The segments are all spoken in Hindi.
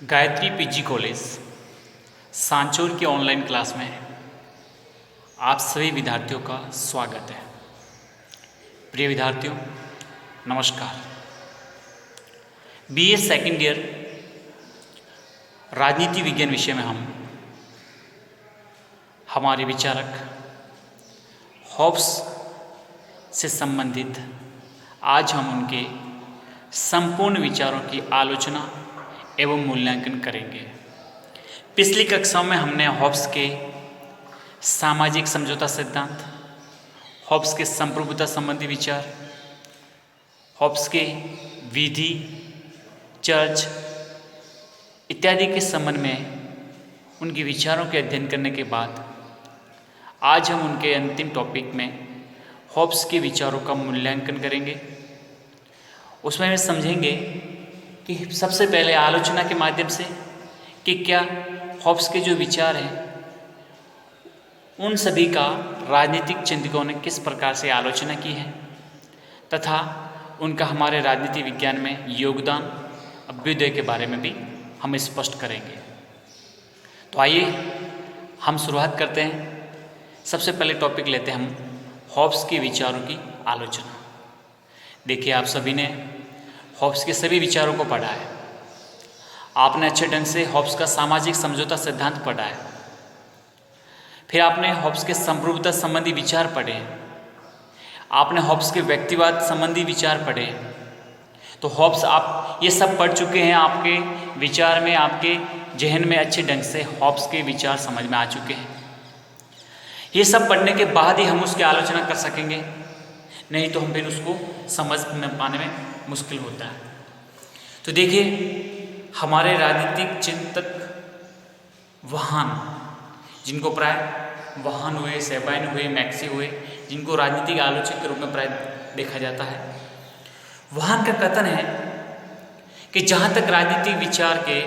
गायत्री पीजी कॉलेज सांचौर की ऑनलाइन क्लास में आप सभी विद्यार्थियों का स्वागत है। प्रिय विद्यार्थियों, नमस्कार। बीए सेकेंड ईयर राजनीति विज्ञान विषय में हमारे विचारक हॉब्स से संबंधित आज हम उनके संपूर्ण विचारों की आलोचना एवं मूल्यांकन करेंगे। पिछली कक्षाओं में हमने हॉब्स के सामाजिक समझौता सिद्धांत, हॉब्स के संप्रभुता संबंधी विचार, हॉब्स के विधि, चर्च इत्यादि के संबंध में उनके विचारों के अध्ययन करने के बाद आज हम उनके अंतिम टॉपिक में हॉब्स के विचारों का मूल्यांकन करेंगे। उसमें हम समझेंगे कि सबसे पहले आलोचना के माध्यम से कि क्या हॉब्स के जो विचार हैं उन सभी का राजनीतिक चिंतकों ने किस प्रकार से आलोचना की है तथा उनका हमारे राजनीति विज्ञान में योगदान अभ्युदय के बारे में भी हम स्पष्ट करेंगे। तो आइए हम शुरुआत करते हैं। सबसे पहले टॉपिक लेते हैं हम हॉब्स के विचारों की आलोचना। देखिए, आप सभी ने हॉब्स के सभी विचारों को पढ़ा है। आपने अच्छे ढंग से हॉब्स का सामाजिक समझौता सिद्धांत पढ़ा है, फिर आपने हॉब्स के संप्रभुता संबंधी विचार पढ़े, आपने हॉब्स के व्यक्तिवाद संबंधी विचार पढ़े। तो हॉब्स आप ये सब पढ़ चुके हैं, आपके विचार में, आपके जहन में अच्छे ढंग से हॉब्स के विचार समझ में आ चुके हैं। ये सब पढ़ने के बाद ही हम उसकी आलोचना कर सकेंगे, नहीं तो हम फिर उसको समझ पाने में मुश्किल होता है। तो देखिए, हमारे राजनीतिक चिंतक वहान, जिनको प्राय वहान हुए, सेबाइन हुए, मैक्सी हुए, जिनको राजनीतिक आलोचक के रूप में प्राय देखा जाता है, वहान का कथन है कि जहाँ तक राजनीतिक विचार के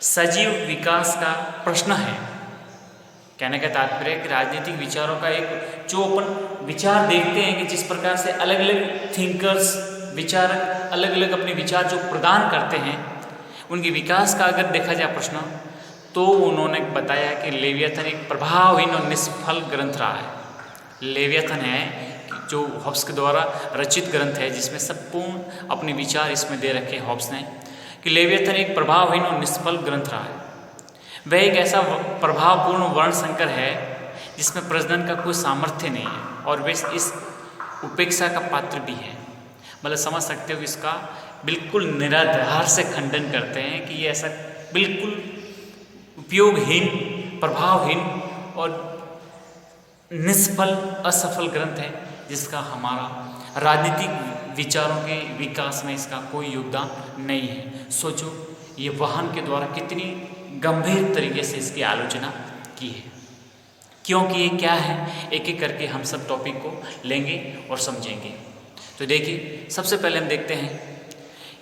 सजीव विकास का प्रश्न है, कहने का तात्पर्य है कि राजनीतिक विचारों का एक जो अपन विचार देखते हैं कि जिस प्रकार से अलग अलग थिंकर्स, विचारक अलग अलग अपने विचार जो प्रदान करते हैं, उनके विकास का अगर देखा जाए प्रश्न, तो उन्होंने बताया कि लेवियथन एक प्रभावहीन और निष्फल ग्रंथ रहा है। लेवियथन है जो हॉब्स के द्वारा रचित ग्रंथ है, जिसमें संपूर्ण अपने विचार इसमें दे रखे हॉब्स ने कि लेवियथन एक प्रभावहीन और निष्फल ग्रंथ रहा है। वह एक ऐसा प्रभावपूर्ण वर्ण संकर है जिसमें प्रजनन का कोई सामर्थ्य नहीं है और वे इस उपेक्षा का पात्र भी है। मतलब समझ सकते हो कि इसका बिल्कुल निराधार से खंडन करते हैं कि ये ऐसा बिल्कुल उपयोगहीन, प्रभावहीन और निष्फल, असफल ग्रंथ है, जिसका हमारा राजनीतिक विचारों के विकास में इसका कोई योगदान नहीं है। सोचो, ये वाहन के द्वारा कितनी गंभीर तरीके से इसकी आलोचना की है। क्योंकि ये क्या है, एक एक करके हम सब टॉपिक को लेंगे और समझेंगे। तो देखिए, सबसे पहले हम देखते हैं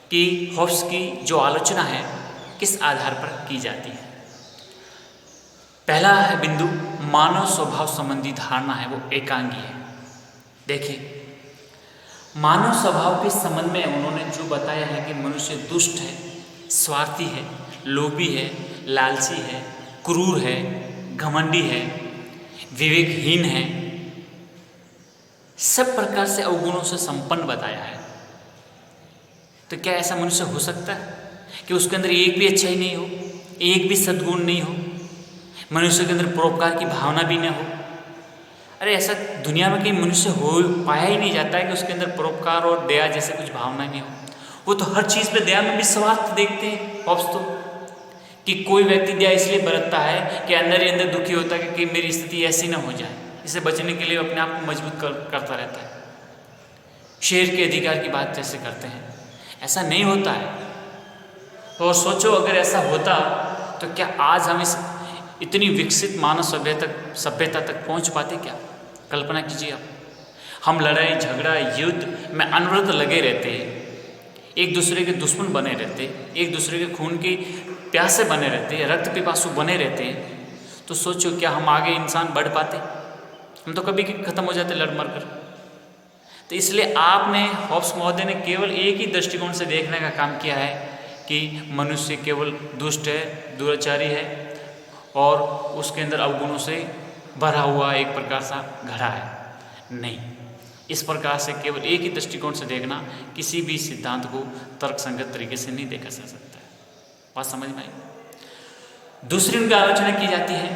कि हॉब्स की जो आलोचना है किस आधार पर की जाती है। पहला है बिंदु, मानव स्वभाव संबंधी धारणा है वो एकांगी है। देखिए, मानव स्वभाव के संबंध में उन्होंने जो बताया है कि मनुष्य दुष्ट है, स्वार्थी है, लोभी है, लालची है, क्रूर है, घमंडी है, विवेकहीन है, सब प्रकार से अवगुणों से संपन्न बताया है। तो क्या ऐसा मनुष्य हो सकता है कि उसके अंदर एक भी अच्छाई नहीं हो, एक भी सद्गुण नहीं हो, मनुष्य के अंदर परोपकार की भावना भी न हो? अरे ऐसा दुनिया में कहीं मनुष्य हो पाया ही नहीं जाता है कि उसके अंदर परोपकार और दया जैसे कुछ भावना नहीं हो। वो तो हर चीज़ पे दया में भी स्वार्थ देखते हैं हॉब्स तो, कि कोई व्यक्ति दया इसलिए बरतता है कि अंदर ही अंदर दुखी होता है कि मेरी स्थिति ऐसी ना हो जाए, इसे बचने के लिए अपने आप को मजबूत करता रहता है। शेर के अधिकार की बात जैसे करते हैं, ऐसा नहीं होता है। तो सोचो, अगर ऐसा होता तो क्या आज हम इस इतनी विकसित मानव सभ्यता तक पहुंच पाते क्या? कल्पना कीजिए आप, हम लड़ाई झगड़ा युद्ध में अनवरत लगे रहते हैं, एक दूसरे के दुश्मन बने रहते, एक दूसरे के खून की प्यासे बने रहते, रक्त पिपासु बने रहते हैं। तो सोचो, क्या हम आगे इंसान बढ़ पाते? हम तो कभी खत्म हो जाते लड़ मर कर। तो इसलिए आपने हॉब्स महोदय ने केवल एक ही दृष्टिकोण से देखने का काम किया है कि मनुष्य केवल दुष्ट है, दुराचारी है और उसके अंदर अवगुणों से भरा हुआ एक प्रकार सा घड़ा है। नहीं, इस प्रकार से केवल एक ही दृष्टिकोण से देखना किसी भी सिद्धांत को तर्कसंगत तरीके से नहीं देखा जा सकता है। बात समझ में आई? दूसरी उनकी आलोचना की जाती है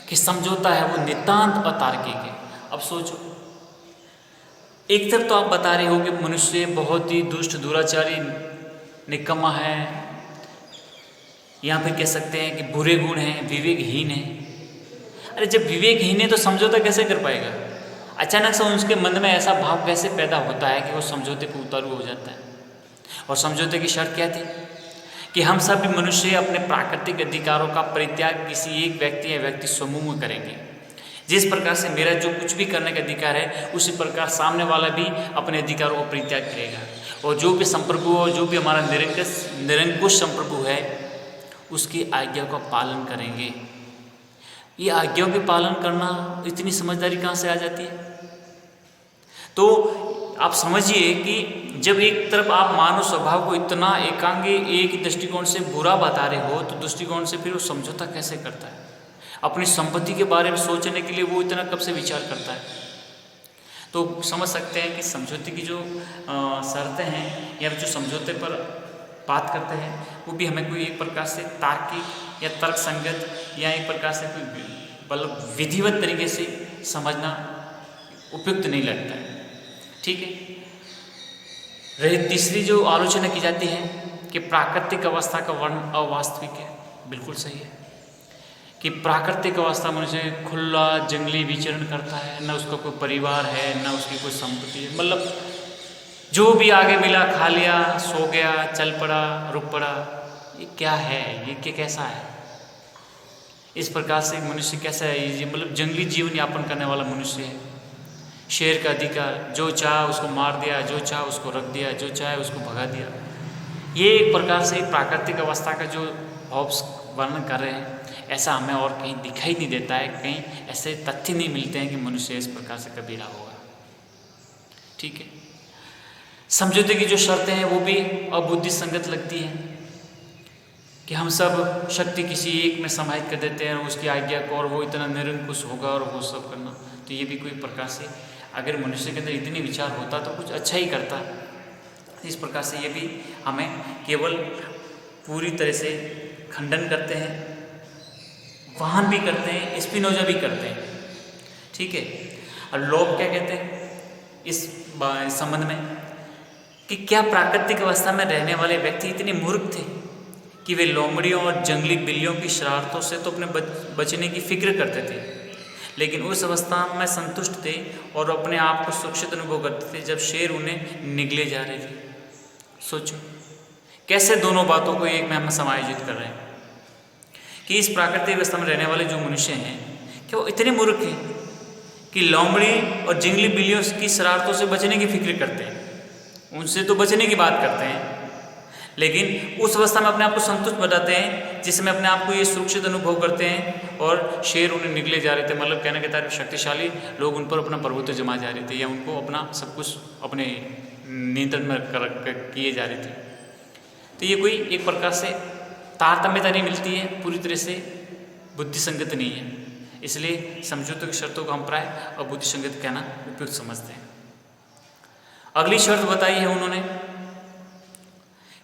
कि समझौता है वो नितांत अतार्किक है। अब सोचो, एक तरफ तो आप बता रहे हो कि मनुष्य बहुत ही दुष्ट, दुराचारी, निकम्मा है, यहाँ पे कह सकते हैं कि बुरे गुण हैं, विवेकहीन है। अरे जब विवेकहीन है तो समझौता कैसे कर पाएगा? अचानक से उसके मन में ऐसा भाव कैसे पैदा होता है कि वो समझौते को उतारू हो जाता है? और समझौते की शर्त क्या थी कि हम सभी मनुष्य अपने प्राकृतिक अधिकारों का परित्याग किसी एक व्यक्ति या व्यक्ति समूह में करेंगे। जिस प्रकार से मेरा जो कुछ भी करने का अधिकार है, उसी प्रकार सामने वाला भी अपने अधिकारों को परित्याग करेगा। और जो भी संप्रभु हो, जो भी हमारा निरंकुश संप्रभु है, उसकी आज्ञा का पालन करेंगे। ये आज्ञाओं के पालन करना इतनी समझदारी कहाँ से आ जाती है? तो आप समझिए कि जब एक तरफ आप मानव स्वभाव को इतना एकांगी एक ही दृष्टिकोण से बुरा बता रहे हो, तो दृष्टिकोण से फिर वो समझौता कैसे करता है? अपनी संपत्ति के बारे में सोचने के लिए वो इतना कब से विचार करता है? तो समझ सकते हैं कि समझौते की जो शर्तें हैं या जो समझौते पर बात करते हैं, वो भी हमें कोई एक प्रकार से तार्किक या तर्कसंगत या एक प्रकार से कोई मतलब विधिवत तरीके से समझना उपयुक्त नहीं लगता है। ठीक है। रही तीसरी जो आलोचना की जाती है कि प्राकृतिक अवस्था का वर्णन अवास्तविक है। बिल्कुल सही है कि प्राकृतिक अवस्था मनुष्य खुला जंगली विचरण करता है, न उसका कोई परिवार है, न उसकी कोई संपत्ति है, मतलब जो भी आगे मिला खा लिया, सो गया, चल पड़ा, रुक पड़ा। ये क्या है? ये क्या कैसा है? इस प्रकार से मनुष्य कैसा है? ये मतलब जंगली जीवन यापन करने वाला मनुष्य है। शेर का अधिकार, जो चाहा उसको मार दिया, जो चाहा उसको रख दिया, जो चाहे उसको भगा दिया। ये एक प्रकार से प्राकृतिक अवस्था का जो हॉब्स वर्णन कर रहे हैं, ऐसा हमें और कहीं दिखाई नहीं देता है। कहीं ऐसे तथ्य नहीं मिलते हैं कि मनुष्य इस प्रकार से कभी रहा होगा। ठीक है। समझौते की जो शर्तें हैं वो भी अबुद्धि संगत लगती हैं कि हम सब शक्ति किसी एक में समाहित कर देते हैं उसकी आज्ञा को, और वो इतना निरंकुश होगा और वो सब करना। तो ये भी कोई प्रकार से अगर मनुष्य के अंदर इतनी विचार होता तो कुछ अच्छा ही करता। इस प्रकार से ये भी हमें केवल पूरी तरह से खंडन करते हैं, वाहन भी करते हैं, स्पिनोजा भी करते हैं। ठीक है। और लोग क्या कहते हैं इस संबंध में कि क्या प्राकृतिक अवस्था में रहने वाले व्यक्ति इतने मूर्ख थे कि वे लोमड़ियों और जंगली बिल्लियों की शरारतों से तो अपने बचने की फिक्र करते थे, लेकिन उस अवस्था में संतुष्ट थे और अपने आप को सुरक्षित अनुभव करते थे जब शेर उन्हें निगले जा रहे थे। सोचो कैसे दोनों बातों को एक में हम समायोजित कर रहे हैं कि इस प्राकृतिक अवस्था में रहने वाले जो मनुष्य हैं क्या वो इतने मूर्ख हैं कि लोमड़ी और जंगली बिल्लियों की शरारतों से बचने की फिक्र करते हैं, उनसे तो बचने की बात करते हैं, लेकिन उस अवस्था में अपने आप को संतुष्ट बताते हैं जिसमें अपने आप को ये सुरक्षित अनुभव करते हैं और शेर उन्हें निगले जा रहे थे। मतलब कहने के तात्पर्य शक्तिशाली लोग उन पर अपना प्रभुत्व जमा जा रहे थे या उनको अपना सब कुछ अपने नियंत्रण में किए जा रहे थे। तो ये कोई एक प्रकार से तारतम्यता नहीं मिलती है, पूरी तरह से बुद्धिसंगत नहीं है। इसलिए समझौते की शर्तों को हम प्राय अबुद्धिसंगत कहना उपयुक्त समझते हैं। अगली शर्त बताई है उन्होंने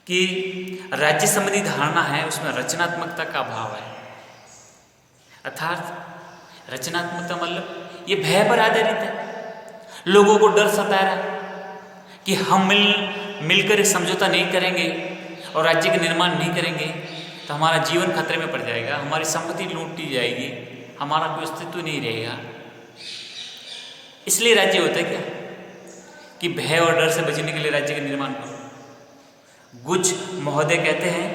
कि राज्य संबंधी धारणा है उसमें रचनात्मकता का अभाव है। अर्थात रचनात्मकता मतलब ये भय पर आधारित है। लोगों को डर सता रहा है कि हम मिलकर समझौता नहीं करेंगे और राज्य का निर्माण नहीं करेंगे तो हमारा जीवन खतरे में पड़ जाएगा, हमारी संपत्ति लूटी जाएगी, हमारा कोई अस्तित्व नहीं रहेगा। इसलिए राज्य होता है क्या कि भय और डर से बचने के लिए राज्य का निर्माण करो। गुज महोदय कहते हैं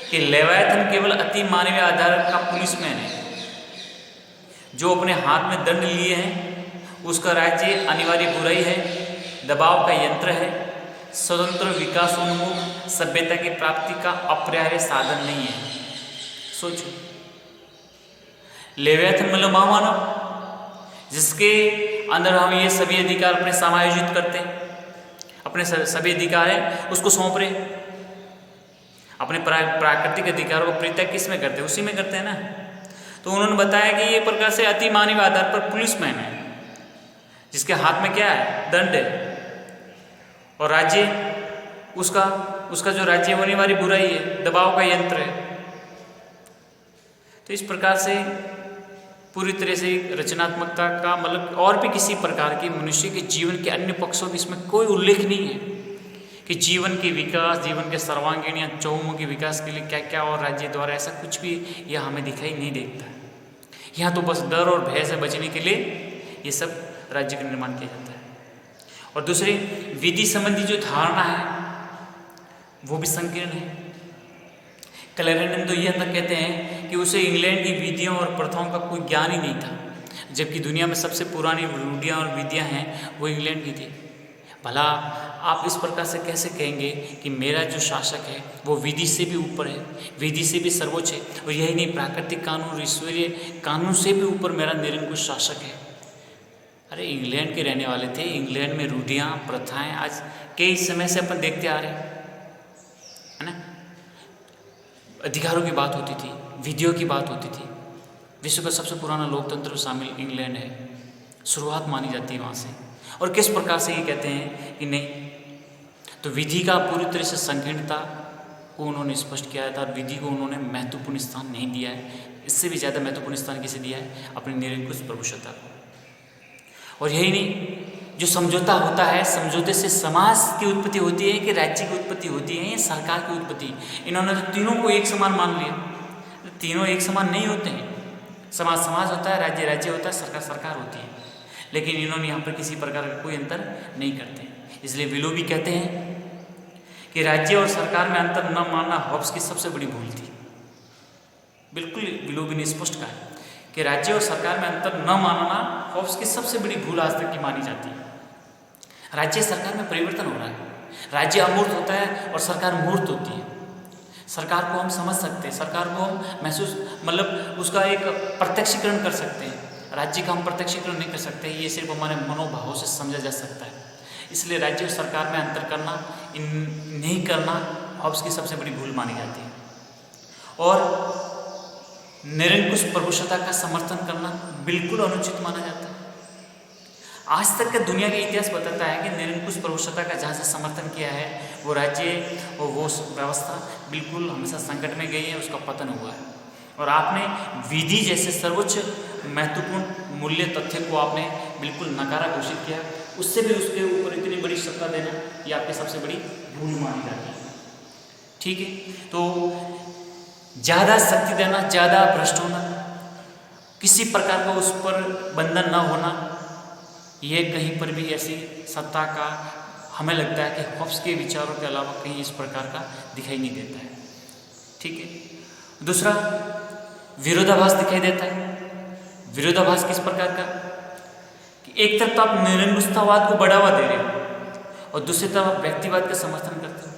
कि लेवायथन केवल अति मानवीय आधार का पुलिसमैन है, जो अपने हाथ में दंड लिए हैं, उसका राज्य अनिवार्य बुराई है, दबाव का यंत्र है, स्वतंत्र विकासोन्मुख सभ्यता की प्राप्ति का अपरिहार्य साधन नहीं है। सोचो, लेवायथन मतलब महामानव जिसके अंदर हम ये सभी अधिकार अपने समायोजित करते हैं, अपने सभी अधिकार हैं उसको सौंप रहे। अपने प्राकृतिक अधिकारों का परित्याग किस में करते हैं? उसी में करते हैं ना। तो उन्होंने बताया कि ये प्रकार से अति मानवीय आधार पर पुलिसमैन है, जिसके हाथ में क्या है? दंड है, और राज्य उसका जो राज्य होने वाली बुराई है, दबाव का यंत्र है। तो इस प्रकार से पूरी तरह से रचनात्मकता का मतलब और भी किसी प्रकार की मनुष्य के जीवन के अन्य पक्षों की इसमें कोई उल्लेख नहीं है कि जीवन के विकास, जीवन के सर्वांगीण या चहुमुखी विकास के लिए क्या क्या और राज्य द्वारा ऐसा कुछ भी यह हमें दिखाई नहीं देता। यहाँ तो बस डर और भय से बचने के लिए ये सब राज्य का निर्माण किया जाता है। और दूसरी विधि संबंधी जो धारणा है वो भी संकीर्ण है। क्लैरेंडन तो यह तक कहते हैं कि उसे इंग्लैंड की विधियों और प्रथाओं का कोई ज्ञान ही नहीं था, जबकि दुनिया में सबसे पुरानी रूढ़ियाँ और विधियाँ हैं वो इंग्लैंड की थी। भला आप इस प्रकार से कैसे कहेंगे कि मेरा जो शासक है वो विधि से भी ऊपर है, विधि से भी सर्वोच्च है, और यही नहीं प्राकृतिक कानून, ईश्वरीय कानून से भी ऊपर मेरा निरंकुश शासक है। अरे इंग्लैंड के रहने वाले थे, इंग्लैंड में रूढ़ियाँ प्रथाएँ आज कई समय से अपन देखते आ रहे हैं, है ना। अधिकारों की बात होती थी, विधियों की बात होती थी। विश्व का सबसे पुराना लोकतंत्र शामिल इंग्लैंड है, शुरुआत मानी जाती है वहाँ से। और किस प्रकार से ये कहते हैं कि नहीं, तो विधि का पूरी तरह से संकीर्णता को उन्होंने स्पष्ट किया था, विधि को उन्होंने महत्वपूर्ण स्थान नहीं दिया है। इससे भी ज़्यादा महत्वपूर्ण स्थान किसे दिया है? अपनी निरंकुश प्रभुसत्ता को। और यही नहीं, जो समझौता होता है, समझौते से समाज की उत्पत्ति होती है कि राज्य की उत्पत्ति होती है या सरकार की उत्पत्ति? इन्होंने तो तीनों को एक समान मान लिया। तीनों एक समान नहीं होते हैं। समाज समाज होता है, राज्य राज्य होता है, सरकार सरकार होती है, लेकिन इन्होंने यहाँ पर किसी प्रकार का कोई अंतर नहीं करते। इसलिए विलो भी कहते हैं कि राज्य और सरकार में अंतर न मानना हॉब्स की सबसे बड़ी भूल थी। बिल्कुल विलो भी ने स्पष्ट कहा कि राज्य और सरकार में अंतर न मानना हॉब्स की सबसे बड़ी भूल आज तक की मानी जाती है। राज्य सरकार में परिवर्तन हो रहा है, राज्य अमूर्त होता है और सरकार मूर्त होती है। सरकार को हम समझ सकते हैं, सरकार को हम महसूस मतलब उसका एक प्रत्यक्षीकरण कर सकते हैं, राज्य का हम प्रत्यक्षीकरण नहीं कर सकते। ये सिर्फ हमारे मनोभावों से समझा जा सकता है। इसलिए राज्य और सरकार में अंतर करना, नहीं करना हॉब्स की सबसे बड़ी भूल मानी जाती है। और निरंकुश प्रभुसत्ता का समर्थन करना बिल्कुल अनुचित माना जाता है। आज तक का दुनिया का इतिहास बताता है कि निरंकुश प्रभुसत्ता का जहाँ से समर्थन किया है वो राज्य और वो व्यवस्था बिल्कुल हमेशा संकट में गई है, उसका पतन हुआ है। और आपने विधि जैसे सर्वोच्च महत्वपूर्ण मूल्य तथ्य को आपने बिल्कुल नकारा घोषित किया, उससे भी उसके ऊपर इतनी बड़ी सत्ता देना ये आपकी सबसे बड़ी भूल मानी जाती है। ठीक है, तो ज़्यादा शक्ति देना, ज़्यादा भ्रष्ट होना, किसी प्रकार का उस पर बंधन न होना, ये कहीं पर भी ऐसी सत्ता का हमें लगता है कि हॉब्स के विचारों के अलावा कहीं इस प्रकार का दिखाई नहीं देता है। ठीक है। दूसरा, विरोधाभास दिखाई देता है। विरोधाभास किस प्रकार का कि एक तरफ तो आप निरंकुशतावाद को बढ़ावा दे रहे हो और दूसरी तरफ आप व्यक्तिवाद का समर्थन करते हो।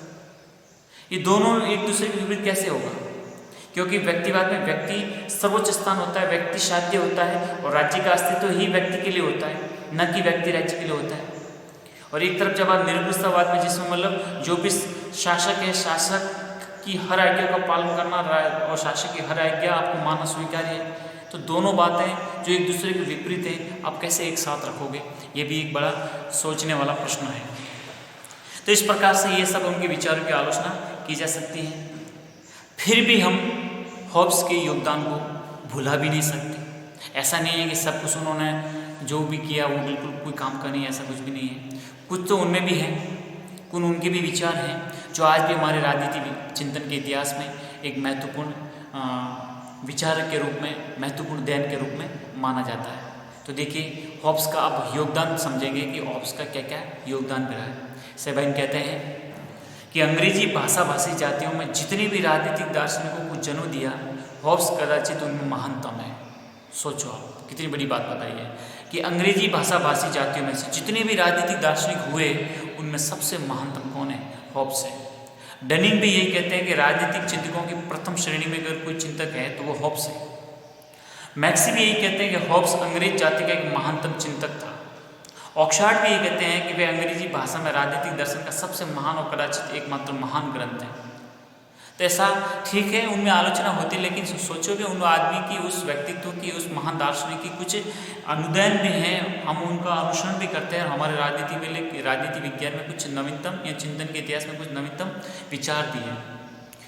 ये दोनों एक दूसरे के विपरीत कैसे होगा? क्योंकि व्यक्तिवाद में व्यक्ति सर्वोच्च स्थान होता है, व्यक्ति साध्य होता है, और राज्य का अस्तित्व ही व्यक्ति के लिए होता है, न कि व्यक्ति राज्य के लिए होता है। और एक तरफ जब आप निरंकुशतावाद में, जिसमें मतलब जो भी शासक है, शासक की हर आज्ञा का पालन करना और शासक की हर आज्ञा आपको मानना स्वीकार्य है, तो दोनों बातें जो एक दूसरे के विपरीत हैं, आप कैसे एक साथ रखोगे? ये भी एक बड़ा सोचने वाला प्रश्न है। तो इस प्रकार से ये सब उनके विचारों की आलोचना की जा सकती है। फिर भी हम हॉब्स के योगदान को भुला भी नहीं सकते। ऐसा नहीं है कि सब कुछ उन्होंने जो भी किया वो बिल्कुल कोई काम का नहीं, ऐसा कुछ भी नहीं है। कुछ तो उनमें भी है, कुछ उनके भी विचार हैं जो आज भी हमारे राजनीति चिंतन के इतिहास में एक महत्वपूर्ण विचारक के रूप में, महत्वपूर्ण देन के रूप में माना जाता है। तो देखिए हॉब्स का अब योगदान समझेंगे कि हॉब्स का क्या क्या योगदान रहा है। सेबाइन कहते हैं कि अंग्रेजी भाषाभाषी जातियों में जितने भी राजनीतिक दार्शनिकों को जन्म दिया, हॉब्स कदाचित उनमें महानतम है। सोचो आप, कितनी बड़ी बात बताई है कि अंग्रेजी भाषाभाषी जातियों में से जितने भी राजनीतिक दार्शनिक हुए, उनमें सबसे महानतम कौन है? हॉब्स है। डनिंग भी यही कहते हैं कि राजनीतिक चिंतकों की प्रथम श्रेणी में अगर कोई चिंतक है तो वो हॉब्स है। मैक्सी भी यही कहते हैं कि हॉब्स अंग्रेज जाति का एक महानतम चिंतक था। ऑक्सफोर्ड भी ये कहते हैं कि वे अंग्रेजी भाषा में राजनीतिक दर्शन का सबसे महान और कदाचित एकमात्र महान ग्रंथ है। तो ऐसा ठीक है, उनमें आलोचना होती है, लेकिन सोचो कि उन आदमी की, उस व्यक्तित्व की, उस महान दार्शनिक की कुछ अनुदान भी हैं, हम उनका अनुसरण भी करते हैं। हमारे राजनीति विज्ञान में कुछ नवीनतम या चिंतन के इतिहास में कुछ नवीनतम विचार भी हैं।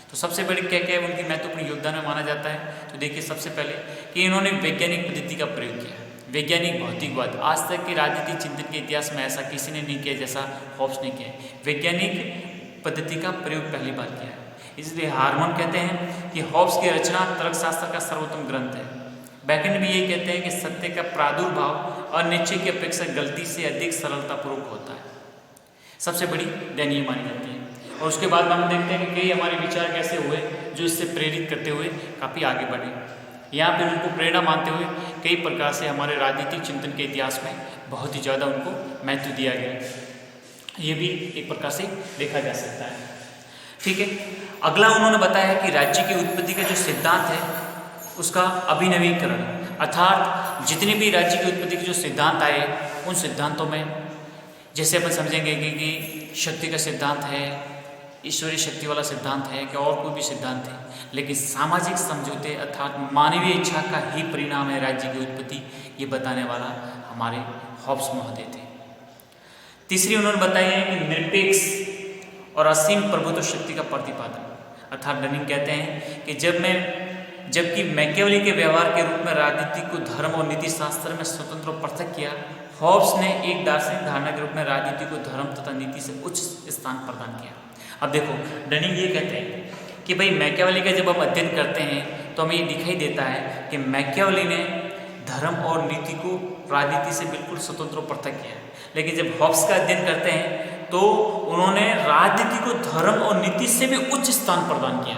तो सबसे बड़ी क्या क्या है उनकी महत्वपूर्ण योगदान में माना जाता है? तो देखिए, सबसे पहले कि इन्होंने वैज्ञानिक पद्धति का प्रयोग किया। वैज्ञानिक भौतिकवाद, आज तक के राजनीतिक चिंतन के इतिहास में ऐसा किसी ने नहीं किया जैसा हॉब्स ने किया। वैज्ञानिक पद्धति का प्रयोग पहली बार किया है। इसलिए हार्मन कहते हैं कि हॉब्स की रचना तर्कशास्त्र का सर्वोत्तम ग्रंथ है। बैकेंड भी यही कहते हैं कि सत्य का प्रादुर्भाव अनिश्चय की अपेक्षा गलती से अधिक सरलतापूर्वक होता है। सबसे बड़ी दयनीय मानी जाती है। और उसके बाद हम देखते हैं कि कई हमारे विचार कैसे हुए जो इससे प्रेरित करते हुए काफ़ी आगे बढ़े। यहाँ पे उनको प्रेरणा मानते हुए कई प्रकार से हमारे राजनीतिक चिंतन के इतिहास में बहुत ही ज़्यादा उनको महत्व दिया गया। ये भी एक प्रकार से देखा जा सकता है। ठीक है, अगला उन्होंने बताया कि राज्य की उत्पत्ति का जो सिद्धांत है उसका अभिनवीकरण, अर्थात जितने भी राज्य की उत्पत्ति के जो सिद्धांत आए उन सिद्धांतों में जैसे अपन समझेंगे कि शक्ति का सिद्धांत है, ईश्वरीय शक्ति वाला सिद्धांत है, कि और कोई भी सिद्धांत है, लेकिन सामाजिक समझौते अर्थात मानवीय इच्छा का ही परिणाम है राज्य की उत्पत्ति, ये बताने वाला हमारे हॉब्स महोदय थे। तीसरी उन्होंने बताया है कि निरपेक्ष और असीम प्रभुत्व शक्ति का प्रतिपादन, अर्थात डनिंग कहते हैं कि जबकि मैकियावेली के व्यवहार के रूप में राजनीति को धर्म और नीति शास्त्र में स्वतंत्र और पृथक किया, हॉब्स ने एक दार्शनिक धारणा के रूप में राजनीति को धर्म तथा नीति से उच्च स्थान प्रदान किया। अब देखो, डनिंग ये कहते हैं कि भाई मैकियावेली का जब हम अध्ययन करते हैं तो हमें ये दिखाई देता है कि मैकियावेली ने धर्म और नीति को राजनीति से बिल्कुल स्वतंत्र और पृथक किया, लेकिन जब हॉब्स का अध्ययन करते हैं तो उन्होंने राजनीति को धर्म और नीति से भी उच्च स्थान प्रदान किया।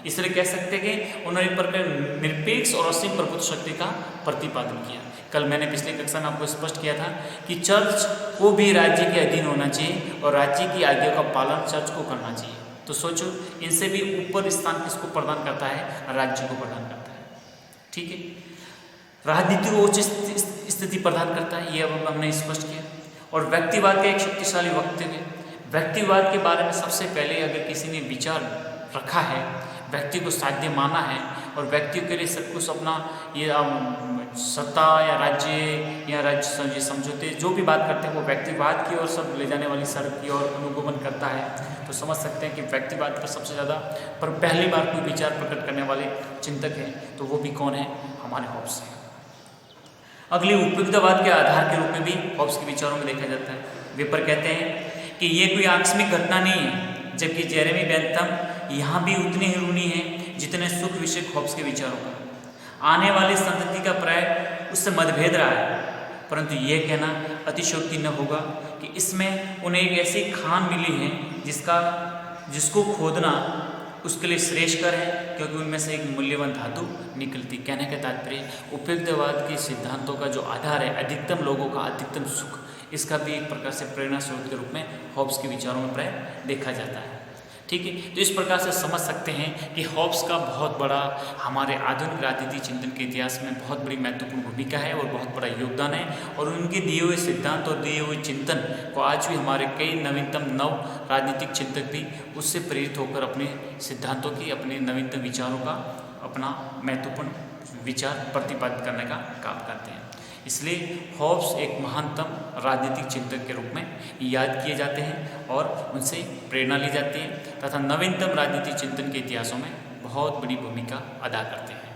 इसलिए कह सकते हैं कि उन्होंने एक प्रकार निरपेक्ष और असीम प्रभुत्व शक्ति का प्रतिपादन किया। कल मैंने पिछली कक्षा में आपको स्पष्ट किया था कि चर्च को भी राज्य के अधीन होना चाहिए और राज्य की आज्ञा का पालन चर्च को करना चाहिए। तो सोचो, इनसे भी ऊपर स्थान किसको प्रदान करता है? राज्य को प्रदान करता है। ठीक है, राजनीति को उच्च स्थिति प्रदान करता है, ये अब हमने स्पष्ट किया। और व्यक्तिवाद का एक शक्तिशाली वक्तव्य, व्यक्तिवाद के बारे में सबसे पहले अगर किसी ने विचार रखा है, व्यक्ति को साध्य माना है और व्यक्ति के लिए सब कुछ अपना ये सत्ता या राज्य समझौते जो भी बात करते हैं वो व्यक्तिवाद की ओर सब ले जाने वाली सड़क की ओर अनुगमन करता है, तो समझ सकते हैं कि व्यक्तिवाद पर सबसे ज़्यादा पर पहली बार कोई विचार प्रकट करने वाले चिंतक हैं तो वो भी कौन है? हमारे हॉब्स हैं। अगली उपयुक्तवाद के आधार के रूप में भी हॉब्स के विचारों में देखा जाता है। वेपर कहते हैं कि ये कोई आकस्मिक घटना नहीं है, जबकि जेरेमी बेंथम यहाँ भी उतने ही ऋणी हैं जितने सुख विषयक हॉब्स के विचारों का। आने वाली संतति का प्राय उससे मतभेद रहा है, परंतु यह कहना अतिशयोक्ति न होगा कि इसमें उन्हें एक ऐसी खान मिली है जिसको खोदना उसके लिए श्रेष्ठकर है, क्योंकि उनमें से एक मूल्यवान धातु निकलती। कहने का तात्पर्य उपयुक्तवाद के सिद्धांतों का जो आधार है अधिकतम लोगों का अधिकतम सुख, इसका भी एक प्रकार से प्रेरणा स्रोत के रूप में हॉब्स के विचारों में प्राय देखा जाता है। ठीक है, तो इस प्रकार से समझ सकते हैं कि हॉब्स का बहुत बड़ा हमारे आधुनिक राजनीति चिंतन के इतिहास में बहुत बड़ी महत्वपूर्ण भूमिका है और बहुत बड़ा योगदान है। और उनके दिए हुए सिद्धांत और दिए हुए चिंतन को आज भी हमारे कई नवीनतम नव राजनीतिक चिंतक भी उससे प्रेरित होकर अपने सिद्धांतों की, अपने नवीनतम विचारों का अपना महत्वपूर्ण विचार प्रतिपादित करने का काम करते हैं। इसलिए हॉब्स एक महानतम राजनीतिक चिंतक के रूप में याद किए जाते हैं और उनसे प्रेरणा ली जाती है तथा नवीनतम राजनीतिक चिंतन के इतिहासों में बहुत बड़ी भूमिका अदा करते हैं।